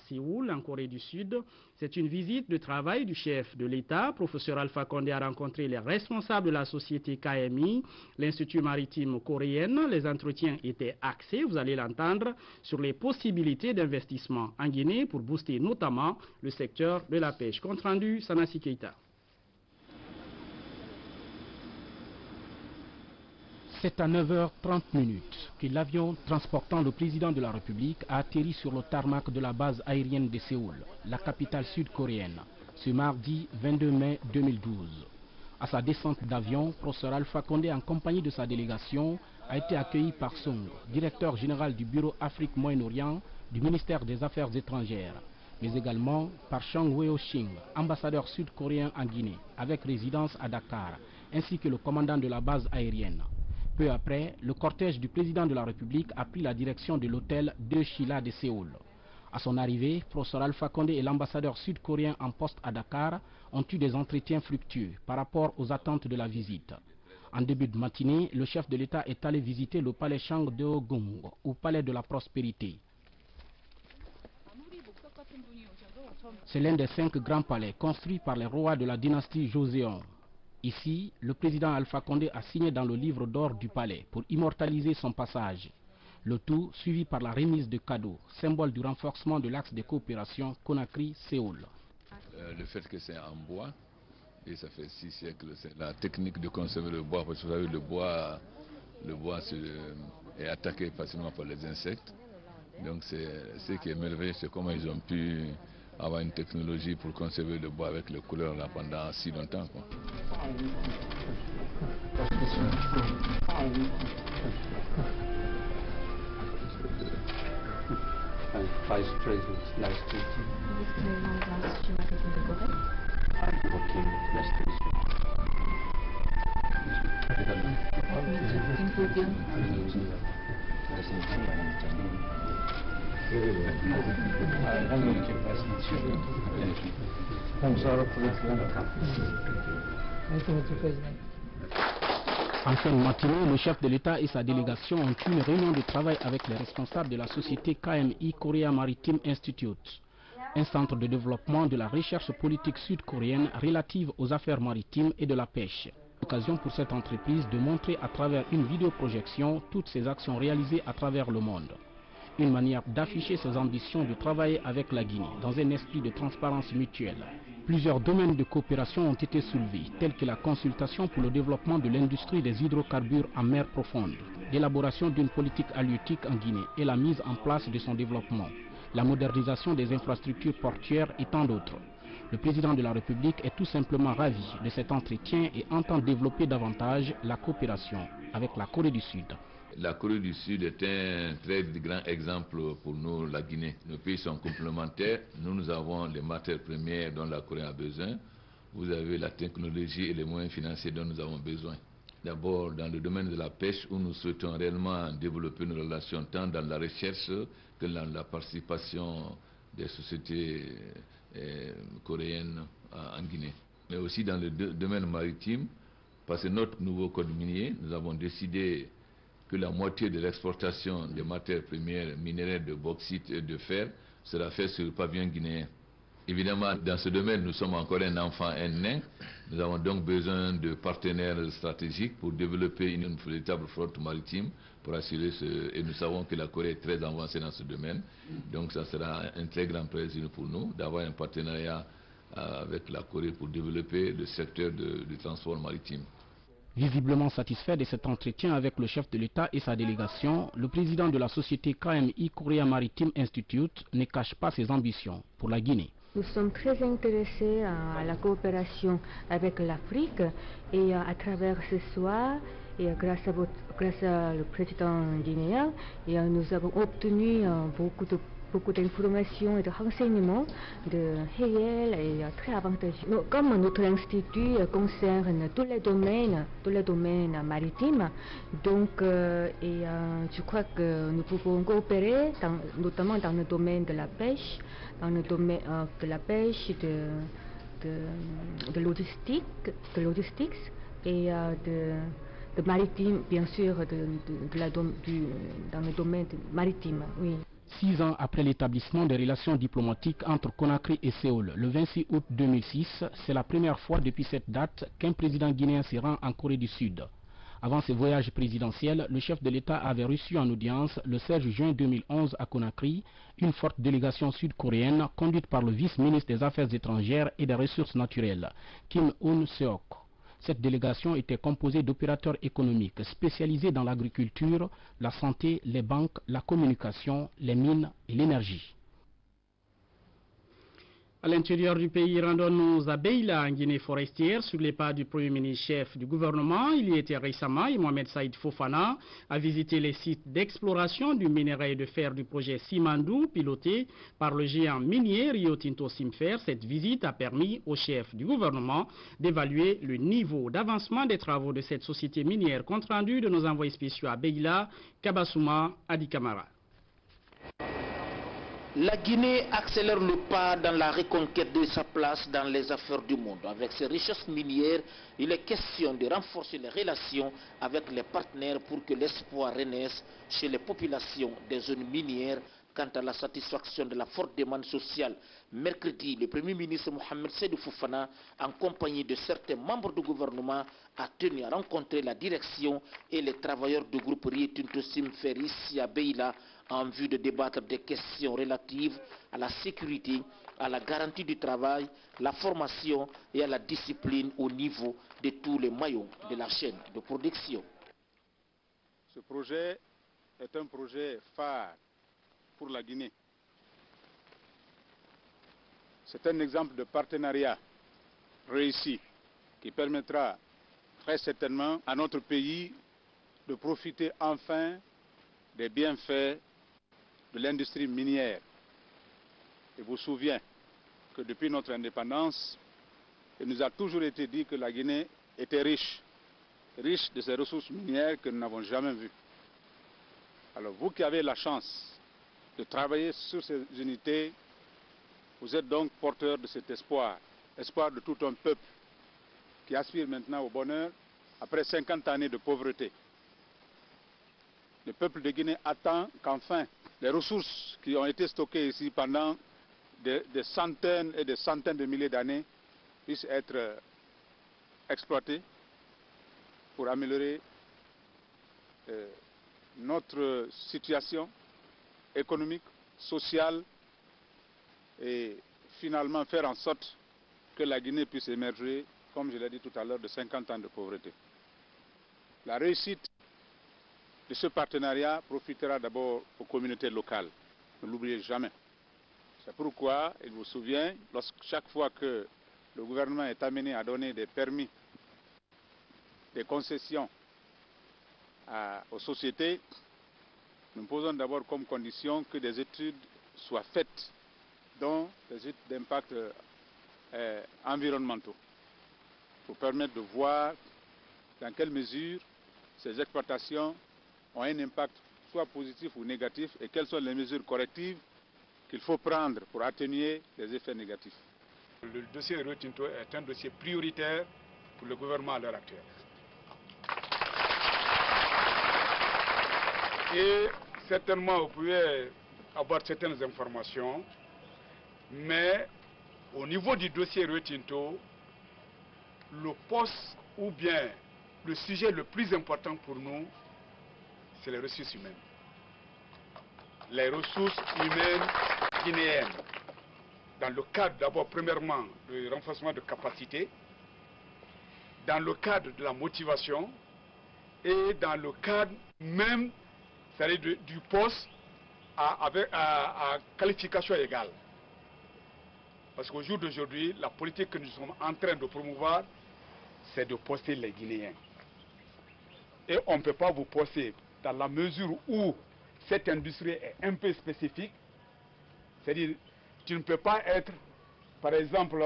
Séoul, en Corée du Sud. C'est une visite de travail du chef de l'État. Professeur Alpha Condé a rencontré les responsables de la société KMI, l'Institut maritime coréen. Les entretiens étaient axés, vous allez l'entendre, sur les possibilités d'investissement en Guinée pour booster notamment le secteur de la pêche. Compte rendu, Sanassi Keita. C'est à 9h30 que l'avion transportant le président de la République a atterri sur le tarmac de la base aérienne de Séoul, la capitale sud-coréenne, ce mardi 22 mai 2012. À sa descente d'avion, professeur Alpha Condé, en compagnie de sa délégation, a été accueilli par Song, directeur général du bureau Afrique-Moyen-Orient du ministère des Affaires étrangères, mais également par Chang Weo-Shing, ambassadeur sud-coréen en Guinée, avec résidence à Dakar, ainsi que le commandant de la base aérienne. Peu après, le cortège du président de la République a pris la direction de l'hôtel de Shila de Séoul. À son arrivée, professeur Alpha Condé et l'ambassadeur sud-coréen en poste à Dakar ont eu des entretiens fructueux par rapport aux attentes de la visite. En début de matinée, le chef de l'État est allé visiter le palais Changdeogung, ou palais de la prospérité. C'est l'un des 5 grands palais construits par les rois de la dynastie Joseon. Ici, le président Alpha Condé a signé dans le livre d'or du palais pour immortaliser son passage. Le tout suivi par la remise de cadeaux, symbole du renforcement de l'axe de coopération Conakry-Séoul. Le fait que c'est en bois, et ça fait 6 siècles, c'est la technique de conserver le bois, parce que vous savez, le bois est attaqué facilement par les insectes. Donc ce qui est merveilleux, c'est comment ils ont pu avoir une technologie pour conserver le bois avec les couleurs là pendant si longtemps, quoi. En fin de matinée, le chef de l'État et sa délégation ont eu une réunion de travail avec les responsables de la société KMI Korea Maritime Institute, un centre de développement de la recherche politique sud-coréenne relative aux affaires maritimes et de la pêche. L'occasion pour cette entreprise de montrer à travers une vidéoprojection toutes ses actions réalisées à travers le monde. Une manière d'afficher ses ambitions de travailler avec la Guinée dans un esprit de transparence mutuelle. Plusieurs domaines de coopération ont été soulevés, tels que la consultation pour le développement de l'industrie des hydrocarbures en mer profonde, l'élaboration d'une politique halieutique en Guinée et la mise en place de son développement, la modernisation des infrastructures portuaires et tant d'autres. Le président de la République est tout simplement ravi de cet entretien et entend développer davantage la coopération avec la Corée du Sud. La Corée du Sud est un très grand exemple pour nous, la Guinée. Nos pays sont complémentaires. Nous avons les matières premières dont la Corée a besoin. Vous avez la technologie et les moyens financiers dont nous avons besoin. D'abord, dans le domaine de la pêche, où nous souhaitons réellement développer nos relations tant dans la recherche que dans la participation des sociétés coréennes en Guinée. Mais aussi dans le domaine maritime, parce que notre nouveau code minier, nous avons décidé que la moitié de l'exportation des matières premières minerais de bauxite et de fer sera faite sur le pavillon guinéen. Évidemment, dans ce domaine, nous sommes encore un enfant, un nain. Nous avons donc besoin de partenaires stratégiques pour développer une véritable flotte maritime pour assurer ce... Et nous savons que la Corée est très avancée dans ce domaine. Donc ça sera un très grand plaisir pour nous d'avoir un partenariat avec la Corée pour développer le secteur du transport maritime. Visiblement satisfait de cet entretien avec le chef de l'État et sa délégation, le président de la société KMI Korea Maritime Institute ne cache pas ses ambitions pour la Guinée. Nous sommes très intéressés à la coopération avec l'Afrique et à travers ce soir, et grâce à le président guinéen, nous avons obtenu beaucoup d'informations et de renseignements réels et très avantageux. Comme notre institut concerne tous les domaines maritimes, donc je crois que nous pouvons coopérer, notamment dans le domaine de la pêche, dans le domaine de la pêche, de logistique et de maritime, bien sûr, dans le domaine maritime, oui. 6 ans après l'établissement des relations diplomatiques entre Conakry et Séoul, le 26 août 2006, c'est la première fois depuis cette date qu'un président guinéen se rend en Corée du Sud. Avant ce voyage présidentiel, le chef de l'État avait reçu en audience le 16 juin 2011 à Conakry une forte délégation sud-coréenne conduite par le vice-ministre des Affaires étrangères et des Ressources naturelles, Kim Eun-seok. Cette délégation était composée d'opérateurs économiques spécialisés dans l'agriculture, la santé, les banques, la communication, les mines et l'énergie. À l'intérieur du pays, rendons-nous à Beila, en Guinée forestière, sur les pas du Premier ministre-chef du gouvernement. Il y était récemment et Mohamed Saïd Fofana a visité les sites d'exploration du minerai de fer du projet Simandou, piloté par le géant minier Rio Tinto Simfer. Cette visite a permis au chef du gouvernement d'évaluer le niveau d'avancement des travaux de cette société minière. Compte rendu de nos envoyés spéciaux à Beila, Kabasouma, Adi Kamara. La Guinée accélère le pas dans la reconquête de sa place dans les affaires du monde. Avec ses richesses minières, il est question de renforcer les relations avec les partenaires pour que l'espoir renaisse chez les populations des zones minières quant à la satisfaction de la forte demande sociale. Mercredi, le Premier ministre Mohamed Saïd Fofana, en compagnie de certains membres du gouvernement, a tenu à rencontrer la direction et les travailleurs du groupe Rio Tinto Simfer ici à Beila, en vue de débattre des questions relatives à la sécurité, à la garantie du travail, la formation et à la discipline au niveau de tous les maillons de la chaîne de production. Ce projet est un projet phare pour la Guinée. C'est un exemple de partenariat réussi qui permettra très certainement à notre pays de profiter enfin des bienfaits de l'industrie minière. Et vous vous souvenez que depuis notre indépendance, il nous a toujours été dit que la Guinée était riche de ces ressources minières que nous n'avons jamais vues. Alors vous qui avez la chance de travailler sur ces unités, vous êtes donc porteur de cet espoir, espoir de tout un peuple qui aspire maintenant au bonheur après 50 années de pauvreté. Le peuple de Guinée attend qu'enfin les ressources qui ont été stockées ici pendant des centaines et des centaines de milliers d'années puissent être exploitées pour améliorer notre situation économique, sociale et finalement faire en sorte que la Guinée puisse émerger, comme je l'ai dit tout à l'heure, de 50 ans de pauvreté. La réussite de ce partenariat profitera d'abord aux communautés locales. Ne l'oubliez jamais. C'est pourquoi, il vous souvient, chaque fois que le gouvernement est amené à donner des permis, des concessions aux sociétés, nous posons d'abord comme condition que des études soient faites, dont des études d'impact environnementaux, pour permettre de voir dans quelle mesure ces exploitations ont un impact soit positif ou négatif et quelles sont les mesures correctives qu'il faut prendre pour atténuer les effets négatifs. Le dossier Rio Tinto est un dossier prioritaire pour le gouvernement à l'heure actuelle. Et certainement vous pouvez avoir certaines informations, mais au niveau du dossier Rio Tinto, le poste ou bien le sujet le plus important pour nous, c'est les ressources humaines. Les ressources humaines guinéennes, dans le cadre d'abord premièrement du renforcement de capacité, dans le cadre de la motivation et dans le cadre même du poste à qualification égale. Parce qu'au jour d'aujourd'hui, la politique que nous sommes en train de promouvoir, c'est de poster les Guinéens. Et on ne peut pas vous poster dans la mesure où cette industrie est un peu spécifique. C'est-à-dire, tu ne peux pas être, par exemple,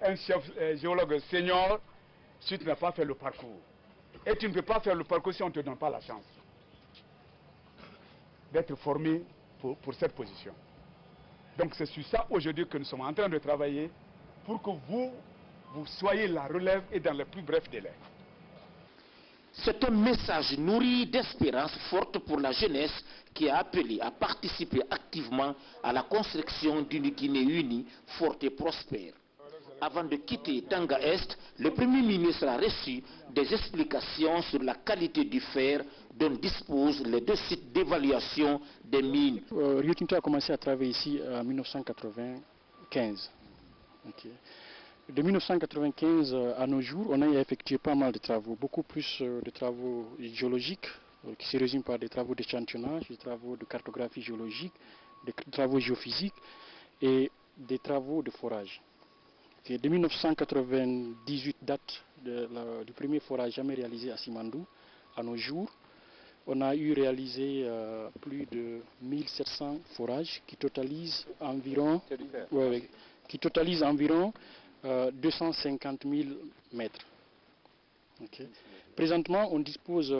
un chef géologue senior si tu n'as pas fait le parcours. Et tu ne peux pas faire le parcours si on ne te donne pas la chance d'être formé pour cette position. Donc c'est sur ça aujourd'hui que nous sommes en train de travailler pour que vous soyez la relève et dans les plus brefs délais. C'est un message nourri d'espérance forte pour la jeunesse qui a appelé à participer activement à la construction d'une Guinée unie, forte et prospère. Avant de quitter Tanga Est, le Premier ministre a reçu des explications sur la qualité du fer dont disposent les deux sites d'évaluation des mines. Rio Tinto a commencé à travailler ici en 1995. De 1995 à nos jours, on a effectué pas mal de travaux, beaucoup plus de travaux géologiques, qui se résument par des travaux d'échantillonnage, des travaux de cartographie géologique, des travaux géophysiques et des travaux de forage. De 1998 date du premier forage jamais réalisé à Simandou. À nos jours, on a eu réalisé plus de 1700 forages qui totalisent environ, 250 000 mètres. Présentement, on dispose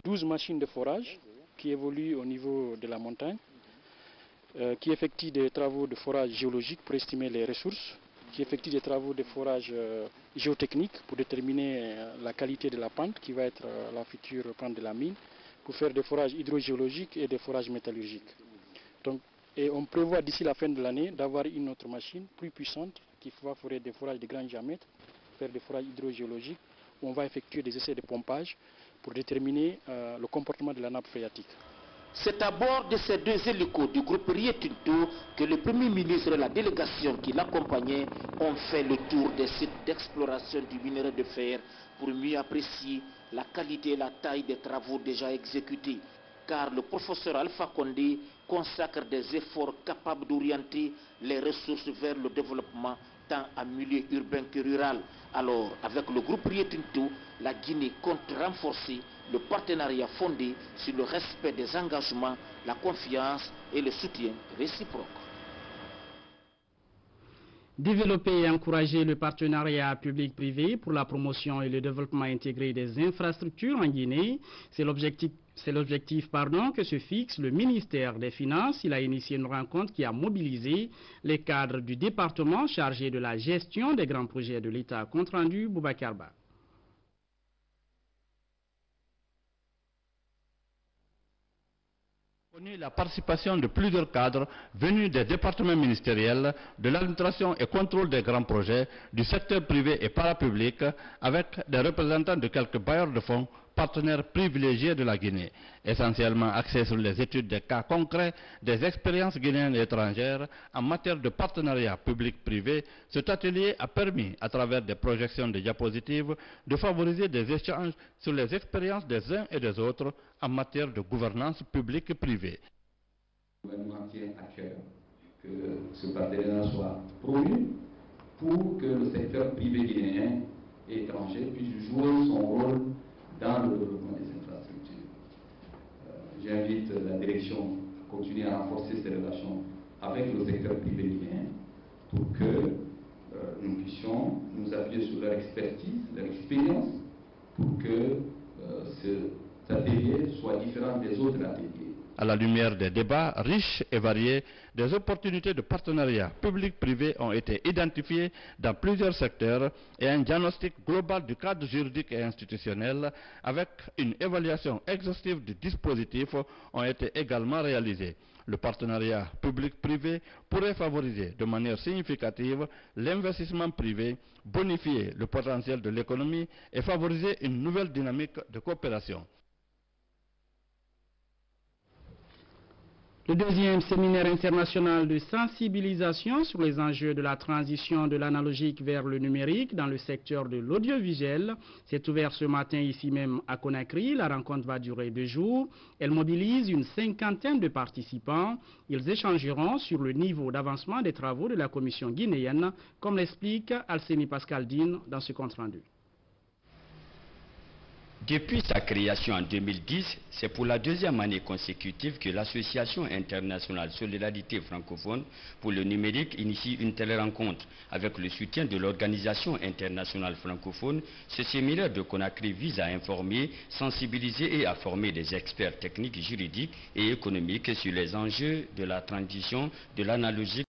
12 machines de forage qui évoluent au niveau de la montagne, qui effectuent des travaux de forage géologique pour estimer les ressources, qui effectue des travaux de forage géotechnique pour déterminer la qualité de la pente qui va être la future pente de la mine, pour faire des forages hydrogéologiques et des forages métallurgiques. Donc, et on prévoit d'ici la fin de l'année d'avoir une autre machine plus puissante qui va faire des forages de grand diamètre, faire des forages hydrogéologiques où on va effectuer des essais de pompage pour déterminer le comportement de la nappe phréatique. C'est à bord de ces deux hélicos du groupe Rio Tinto que le Premier ministre et la délégation qui l'accompagnait ont fait le tour des sites d'exploration du minerai de fer pour mieux apprécier la qualité et la taille des travaux déjà exécutés. Car le professeur Alpha Condé consacre des efforts capables d'orienter les ressources vers le développement tant en milieu urbain que rural. Alors, avec le groupe Rio Tinto, la Guinée compte renforcer le partenariat fondé sur le respect des engagements, la confiance et le soutien réciproque. Développer et encourager le partenariat public-privé pour la promotion et le développement intégré des infrastructures en Guinée, c'est l'objectif que se fixe le ministère des Finances. Il a initié une rencontre qui a mobilisé les cadres du département chargé de la gestion des grands projets de l'État. Compte rendu, Boubacar Ba. La participation de plusieurs cadres venus des départements ministériels, de l'administration et contrôle des grands projets, du secteur privé et parapublic, avec des représentants de quelques bailleurs de fonds, partenaires privilégiés de la Guinée, essentiellement axés sur les études des cas concrets des expériences guinéennes et étrangères en matière de partenariat public-privé. Cet atelier a permis, à travers des projections de diapositives, de favoriser des échanges sur les expériences des uns et des autres en matière de gouvernance publique et privée. Le gouvernement tient à cœur que ce partenariat soit promu pour que le secteur privé guinéen et étranger puisse jouer son rôle dans le développement des infrastructures. J'invite la direction à continuer à renforcer ses relations avec le secteur privé guinéen pour que nous puissions nous appuyer sur leur expertise, leur expérience, pour que cet atelier soit différent des autres ateliers. À la lumière des débats riches et variés, des opportunités de partenariat public-privé ont été identifiées dans plusieurs secteurs et un diagnostic global du cadre juridique et institutionnel avec une évaluation exhaustive du dispositif ont été également réalisées. Le partenariat public-privé pourrait favoriser de manière significative l'investissement privé, bonifier le potentiel de l'économie et favoriser une nouvelle dynamique de coopération. Le deuxième séminaire international de sensibilisation sur les enjeux de la transition de l'analogique vers le numérique dans le secteur de l'audiovisuel s'est ouvert ce matin ici même à Conakry. La rencontre va durer 2 jours. Elle mobilise une 50aine de participants. Ils échangeront sur le niveau d'avancement des travaux de la Commission guinéenne, comme l'explique Alcénie Pascaldine dans ce compte-rendu. Depuis sa création en 2010, c'est pour la 2e année consécutive que l'Association internationale Solidarité francophone pour le numérique initie une telle rencontre. Avec le soutien de l'Organisation internationale francophone, ce séminaire de Conakry vise à informer, sensibiliser et à former des experts techniques, juridiques et économiques sur les enjeux de la transition de l'analogique